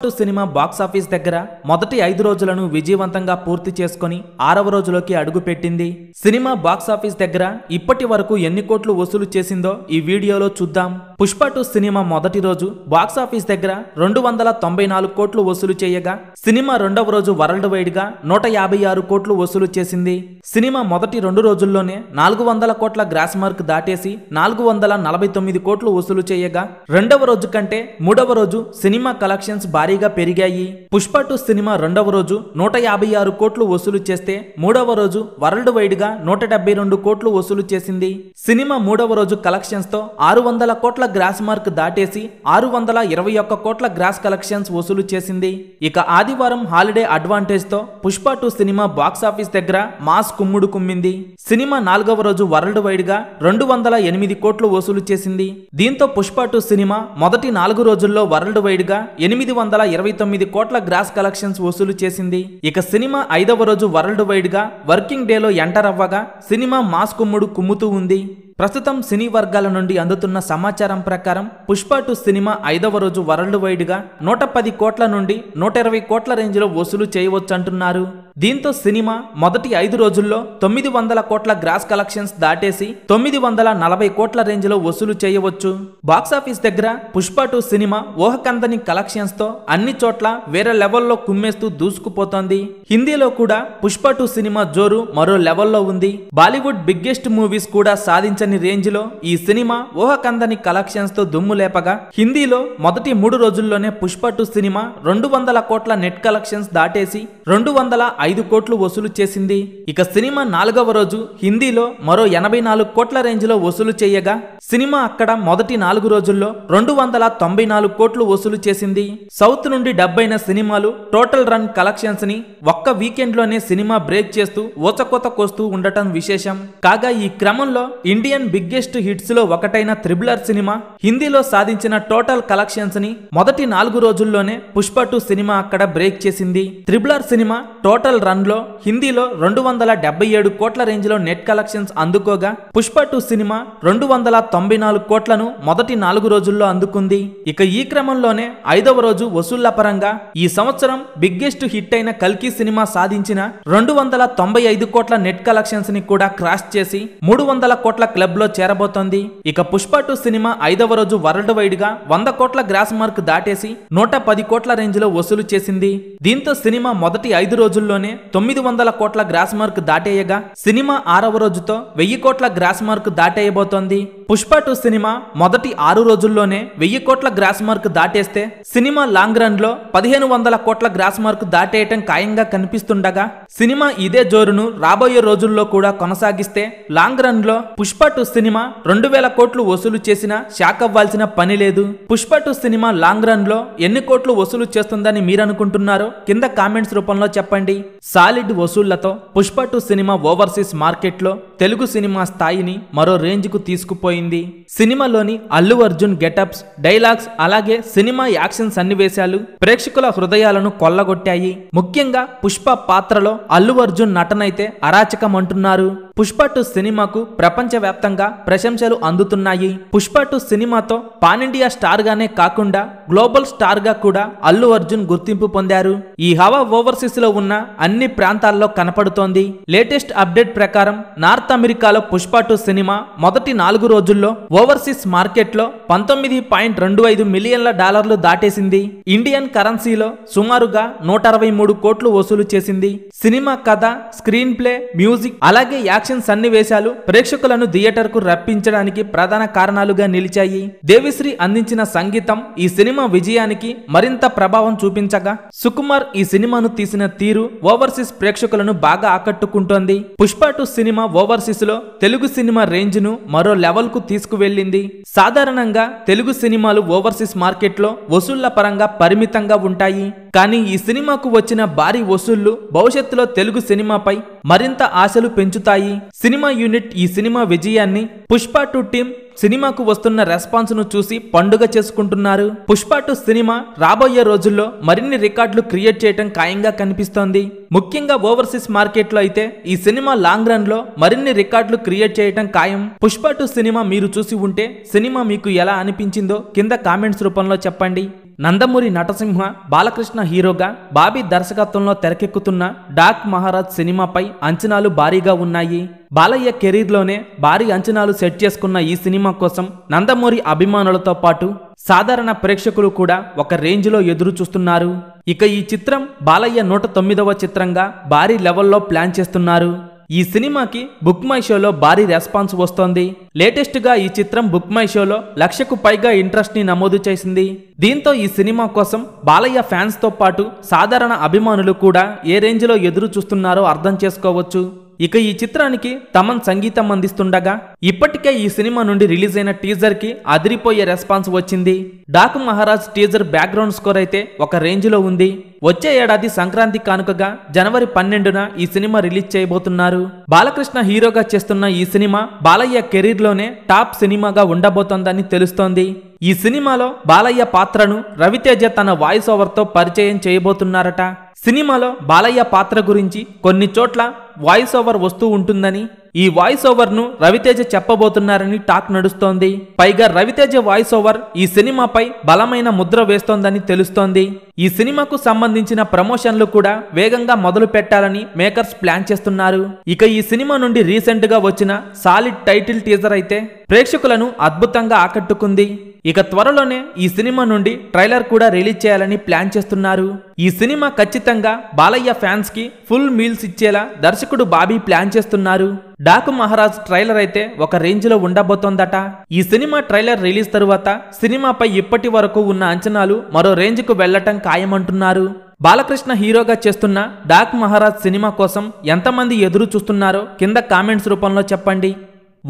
Cinema box office దగ్గర మొదటి 5 రోజులను విజయవంతంగా పూర్తి చేసుకొని 6వ రోజులోకి అడుగుపెట్టింది. సినిమా బాక్స్ ఆఫీస్ దగ్గర ఇప్పటి వరకు ఎన్ని కోట్లు వసూలు చేసిందో ఈ వీడియోలో చూద్దాం. పుష్ప 2 సినిమా మొదటి రోజు బాక్స్ ఆఫీస్ దగ్గర 294 కోట్లు వసూలు చేయగా సినిమా రెండవ రోజు వరల్డ్ వైడ్ గా 156 కోట్లు వసూలు చేసింది. సినిమా మొదటి 2 రోజుల్లోనే 400 కోట్ల గ్రాస్ మార్క్ దాటేసి 449 కోట్లు వసూలు చేయగా రెండవ రోజు కంటే మూడవ రోజు సినిమా కలెక్షన్స్ భారీగా పెరిగాయి. పుష్ప 2 సినిమా రెండవ రోజు 156 కోట్లు వసూలు చేస్తే మూడవ రోజు వరల్డ్ వైడ్ గా 172 కోట్లు వసూలు చేసింది. సినిమా మూడవ రోజు కలెక్షన్స్ తో 600 కోట్ల గ్రాస్ మార్క్ దాటేసి 621 కోట్ల గ్రాస్ కలెక్షన్స్ వసూలు చేసింది. ఇక ఆదివారం హాలిడే అడ్వాంటేజ్ తో పుష్ప 2 సినిమా బాక్స్ ఆఫీస్ దగ్గర మాస్ కుమ్ముడు కుమ్మింది. సినిమా నాలుగవ రోజు వరల్డ్ వైడ్ గా 208 కోట్లు వసూలు చేసింది. దీంతో పుష్ప 2 సినిమా మొదటి 4 రోజుల్లో వరల్డ్ వైడ్ గా 829 కోట్ల గ్రాస్ కలెక్షన్స్ వసూలు చేసింది. ఇక సినిమా 5వ రోజు వరల్డ్ వైడ్ గా వర్కింగ్ డేలో ఎంటర్ అవ్వగా సినిమా మాస్ కుమ్ముడు కుమ్ముతూ ఉంది. ప్రస్తుతం సినీ వర్గాల నుండి అందుతున్న సమాచారం ప్రకారం పుష్ప 2 సినిమా 5వ రోజు వరల్డ్ వైడ్ గా 110 కోట్ల నుండి 120 కోట్ల రేంజ్ లో వసూలు చేయవచ్చంటున్నారు. దీంతో సినిమా మొదటి 5 రోజుల్లో 900 కోట్ల గ్రాస్ కలెక్షన్స్ దాటేసి 940 కోట్ల రేంజ్ లో వసూలు చేయవచ్చు. బాక్సాఫీస్ దగ్గర పుష్ప 2 సినిమా ఊహకందని కలెక్షన్స్ తో అన్ని చోట్ల వేరే లెవెల్లో కుమ్మేస్తూ దూసుకుపోతోంది. హిందీలో కూడా పుష్ప 2 సినిమా జోరు మరో లెవెల్లో ఉంది. బాలీవుడ్ బిగ్గెస్ట్ మూవీస్ కూడా సాధించని రేంజ్ లో ఈ సినిమా ఊహకందని కలెక్షన్స్ తో దుమ్ము లేపగా హిందీలో మొదటి 3 రోజుల్లోనే పుష్ప 2 సినిమా 200 కోట్ల నెట్ కలెక్షన్స్ దాటేసి 205 కోట్లు వసూలు చేసింది. ఇక సినిమా 4వ రోజు హిందీలో మరో 84 కోట్ల రేంజ్ లో వసూలు చేయగా సినిమా అక్కడ మొదటి 4 రోజుల్లో 294 కోట్లు వసూలు చేసింది. సౌత్ నుండి డబ్ అయిన సినిమాలు టోటల్ రన్ కలెక్షన్స్ ని ఒక్క వీకెండ్ లోనే సినిమా బ్రేక్ చేస్తూ ఊచకోత కోస్తూ ఉండటం విశేషం. కాగా ఈ క్రమంలో ఇండియన్ బిగ్గెస్ట్ హిట్స్ లో ఒకటైన త్రిబులర్ సినిమా హిందీలో సాధించిన టోటల్ కలెక్షన్స్ ని మొదటి 4 రోజుల్లోనే పుష్ప 2 సినిమా అక్కడ బ్రేక్ చేసింది. త్రిబులర్ సినిమా టోటల్ రన్ లో హిందీలో 277 కోట్ల రేంజ్ లో నెట్ కలెక్షన్స్ అందుకోగా పుష్ప 2 సినిమా 294 కోట్లను మొదటి 4 రోజుల్లో అందుకుంది. ఇక ఈ క్రమంలోనే 5వ రోజు వసూళ్ల పరంగా ఈ సంవత్సరం బిగ్గెస్ట్ హిట్ అయిన కల్కి సినిమా సాధించిన 295 కోట్ల నెట్ కలెక్షన్స్ ని కూడా క్రాస్ చేసి 300 కోట్ల క్లబ్ లో చేరబోతోంది. ఇక పుష్ప 2 సినిమా 5వ రోజు వరల్డ్ వైడ్ గా 100 కోట్ల గ్రాస్ మార్క్ దాటేసి 110 కోట్ల రేంజ్ లో వసూలు చేసింది. దీంతో సినిమా మొదటి 5 రోజుల్లోనే 900 కోట్ల గ్రాస్ మార్క్ దాటేయగా సినిమా 6వ రోజుతో 1000 కోట్ల గ్రాస్ మార్క్ దాటేయబోతోంది. పుష్ప 2 సినిమా మొదటి 6 రోజుల్లోనే 1000 కోట్ల గ్రాస్ మార్క్ దాటేస్తే సినిమా లాంగ్ రన్ లో 1500 కోట్ల గ్రాస్ మార్క్ దాటేయటం ఖాయంగా కనిపిస్తుండగా సినిమా ఇదే జోరును రాబోయే రోజుల్లో కూడా కొనసాగిస్తే లాంగ్ రన్ లో పుష్ప 2 సినిమా 2000 కోట్లు వసూలు చేసినా షాక్ అవ్వాల్సిన పని లేదు. పుష్ప 2 సినిమా లాంగ్ రన్ లో ఎన్ని కోట్లు వసూలు చేస్తుందని మీరనుకుంటున్నారో కింద కామెంట్స్ రూపంలో చెప్పండి. సాలిడ్ వసూళ్లతో పుష్ప 2 సినిమా ఓవర్సీస్ మార్కెట్ లో తెలుగు సినిమా స్థాయిని మరో రేంజ్ కు తీసుకుపోయింది. సినిమాలోని అల్లు అర్జున్ గెటప్స్, డైలాగ్స్ అలాగే సినిమా యాక్షన్ సన్నివేశాలు ప్రేక్షకుల హృదయాలను కొల్లగొట్టాయి. ముఖ్యంగా పుష్ప పాత్రలో అల్లు అర్జున్ నటనైతే అరాచకం అంటున్నారు. పుష్ప 2 సినిమాకు ప్రపంచవ్యాప్తంగా ప్రశంసలు అందుతున్నాయి. పుష్ప 2 సినిమాతో పాన్ ఇండియా స్టార్ గానే కాకుండా గ్లోబల్ స్టార్ గా కూడా అల్లు అర్జున్ గుర్తింపు పొందారు. ఈ హవా ఓవర్సీస్ లో ఉన్న అన్ని ప్రాంతాల్లో కనపడుతోంది. లేటెస్ట్ అప్డేట్ ప్రకారం నార్త్ అమెరికాలో పుష్ప 2 సినిమా మొదటి 4 రోజుల్లో ఓవర్సీస్ మార్కెట్ లో 19.25 మిలియన్ల డాలర్లు దాటేసింది. ఇండియన్ కరెన్సీలో సుమారుగా 163 కోట్లు వసూలు చేసింది. సినిమా కథ, స్క్రీన్ ప్లే, మ్యూజిక్ అలాగే యాక్షన్ సన్నివేశాలు ప్రేక్షకులను థియేటర్ కు రప్పించడానికి ప్రధాన కారణాలుగా నిలిచాయి. దేవిశ్రీ అందించిన సంగీతం ఈ సినిమా విజయానికి మరింత ప్రభావం చూపించగా సుకుమార్ ఈ సినిమాను తీసిన తీరు ఓవర్సీస్ ప్రేక్షకులను బాగా ఆకట్టుకుంటోంది. పుష్ప 2 సినిమా ఓవర్సీస్ లో తెలుగు సినిమా రేంజ్ ను మరో లెవెల్ కు తీసుకువెళ్ళింది. సాధారణంగా తెలుగు సినిమాలు ఓవర్సీస్ మార్కెట్ లో వసూళ్ల పరంగా పరిమితంగా ఉంటాయి. కానీ ఈ సినిమాకు వచ్చిన భారీ వసూళ్లు భవిష్యత్తులో తెలుగు సినిమాపై మరింత ఆశలు పెంచుతాయి. సినిమా యూనిట్ ఈ సినిమా విజయాన్ని పుష్ప 2 టీం సినిమాకు వస్తున్న రెస్పాన్స్ ను చూసి పండుగ చేసుకుంటున్నారు. పుష్ప 2 సినిమా రాబోయే రోజుల్లో మరిన్ని రికార్డులు క్రియేట్ చేయడం ఖాయంగా కనిపిస్తోంది. ముఖ్యంగా ఓవర్సీస్ మార్కెట్ లో అయితే ఈ సినిమా లాంగ్ రన్ లో మరిన్ని రికార్డులు క్రియేట్ చేయడం ఖాయం. పుష్ప 2 సినిమా మీరు చూసి ఉంటే సినిమా మీకు ఎలా అనిపించిందో కింద కామెంట్స్ రూపంలో చెప్పండి. నందమూరి నటసింహ బాలకృష్ణ హీరోగా బాబీ దర్శకత్వంలో తెరకెక్కుతున్న డాక్ మహారాజ్ సినిమాపై అంచనాలు భారీగా ఉన్నాయి. బాలయ్య కెరీర్లోనే భారీ అంచనాలు సెట్ చేసుకున్న ఈ సినిమా కోసం నందమూరి అభిమానులతో పాటు సాధారణ ప్రేక్షకులు కూడా ఒక రేంజ్లో ఎదురు చూస్తున్నారు. ఇక ఈ చిత్రం బాలయ్య 109వ చిత్రంగా భారీ లెవెల్లో ప్లాన్ చేస్తున్నారు. ఈ సినిమాకి బుక్ మై షోలో భారీ రెస్పాన్స్ వస్తోంది. లేటెస్ట్ గా ఈ చిత్రం బుక్ మై షోలో 1,00,000కు పైగా ఇంట్రెస్ట్ ని నమోదు చేసింది. దీంతో ఈ సినిమా కోసం బాలయ్య ఫ్యాన్స్ తో పాటు సాధారణ అభిమానులు కూడా ఏ రేంజ్ లో ఎదురు చూస్తున్నారో అర్థం చేసుకోవచ్చు. ఇక ఈ చిత్రానికి తమన్ సంగీతం అందిస్తుండగా ఇప్పటికే ఈ సినిమా నుండి రిలీజ్ అయిన టీజర్ కి అదిరిపోయే రెస్పాన్స్ వచ్చింది. Daaku Maharaaj teaser background score అయితే ఒక రేంజ్ లో ఉంది. వచ్చే ఏడాది సంక్రాంతి కానుకగా జనవరి 12న ఈ సినిమా రిలీజ్ చేయబోతున్నారు. బాలకృష్ణ హీరోగా చేస్తున్న ఈ సినిమా బాలయ్య కెరీర్ లోనే టాప్ సినిమాగా ఉండబోతోందని తెలుస్తోంది. ఈ సినిమాలో బాలయ్య పాత్రను రవితేజ తన వాయిస్ ఓవర్ తో పరిచయం చేయబోతున్నారట. సినిమాలో బాలయ్య పాత్ర గురించి కొన్ని చోట్ల వాయిస్ ఓవర్ వస్తూ ఉంటుందని, ఈ వాయిస్ ఓవర్ ను రవితేజ చెప్పబోతున్నారని టాక్ నడుస్తోంది. పైగా రవితేజ వాయిస్ ఓవర్ ఈ సినిమాపై బలమైన ముద్ర వేస్తోందని తెలుస్తోంది. ఈ సినిమాకు సంబంధించిన ప్రమోషన్లు కూడా వేగంగా మొదలు పెట్టాలని మేకర్స్ ప్లాన్ చేస్తున్నారు. ఇక ఈ సినిమా నుండి రీసెంట్ గా వచ్చిన సాలిడ్ టైటిల్ టీజర్ అయితే ప్రేక్షకులను అద్భుతంగా ఆకట్టుకుంది. ఇక త్వరలోనే ఈ సినిమా నుండి ట్రైలర్ కూడా రిలీజ్ చేయాలని ప్లాన్ చేస్తున్నారు. ఈ సినిమా ఖచ్చితంగా బాలయ్య ఫ్యాన్స్ కి ఫుల్ మీల్స్ ఇచ్చేలా దర్శకుడు బాబీ ప్లాన్ చేస్తున్నారు. డాకు మహారాజ్ ట్రైలర్ అయితే ఒక రేంజ్ లో ఉండబోతోందట. ఈ సినిమా ట్రైలర్ రిలీజ్ తరువాత సినిమాపై ఇప్పటి వరకు ఉన్న అంచనాలు మరో రేంజ్ కు వెళ్లటం ఖాయమంటున్నారు. బాలకృష్ణ హీరోగా చేస్తున్న డాక్ మహారాజ్ సినిమా కోసం ఎంతమంది ఎదురు చూస్తున్నారో కింద కామెంట్స్ రూపంలో చెప్పండి.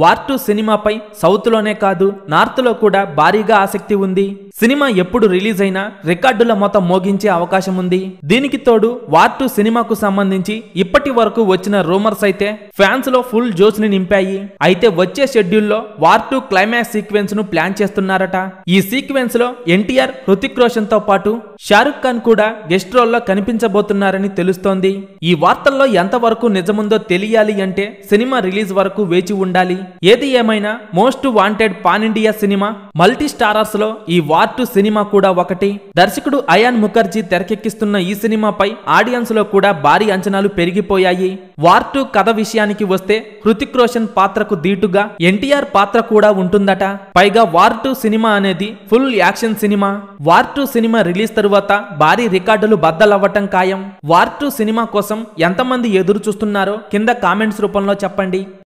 వార్ 2 సినిమాపై సౌత్ లోనే కాదు నార్త్ లో కూడా భారీగా ఆసక్తి ఉంది. సినిమా ఎప్పుడు రిలీజ్ అయినా రికార్డుల మొత్తం మోగించే అవకాశం ఉంది. దీనికి తోడు వార్ 2 సినిమాకు సంబంధించి ఇప్పటి వరకు వచ్చిన రూమర్స్ అయితే ఫ్యాన్స్ లో ఫుల్ జోష్ ని నింపాయి. అయితే వచ్చే షెడ్యూల్లో వార్ 2 క్లైమాక్స్ సీక్వెన్స్ ను ప్లాన్ చేస్తున్నారట. ఈ సీక్వెన్స్ లో ఎన్టీఆర్, హృతిక్ రోషన్ తో పాటు షారుఖ్ ఖాన్ కూడా గెస్ట్ రోల్లో కనిపించబోతున్నారని తెలుస్తోంది. ఈ వార్తల్లో ఎంతవరకు నిజముందో తెలియాలి అంటే సినిమా రిలీజ్ వరకు వేచి ఉండాలి. ఏది ఏమైనా most wanted pan India cinema multi starrers లో ఈ వార్ 2 సినిమా కూడా ఒకటి. దర్శకుడు అయాన్ ముఖర్జీ తెరకెక్కిస్తున్న ఈ సినిమాపై ఆడియన్స్ లో కూడా భారీ అంచనాలు పెరిగిపోయాయి. వార్ 2 కథ విషయానికి వస్తే హృతిక్ రోషన్ పాత్రకు దీటుగా ఎన్టీఆర్ పాత్ర కూడా ఉంటుందట. పైగా వార్ 2 సినిమా అనేది full action cinema. War 2 cinema release తరువాత భారీ రికార్డులు బద్దలవ్వటం ఖాయం. వార్ 2 సినిమా కోసం ఎంతమంది ఎదురు చూస్తున్నారో కింద కామెంట్స్ రూపంలో చెప్పండి.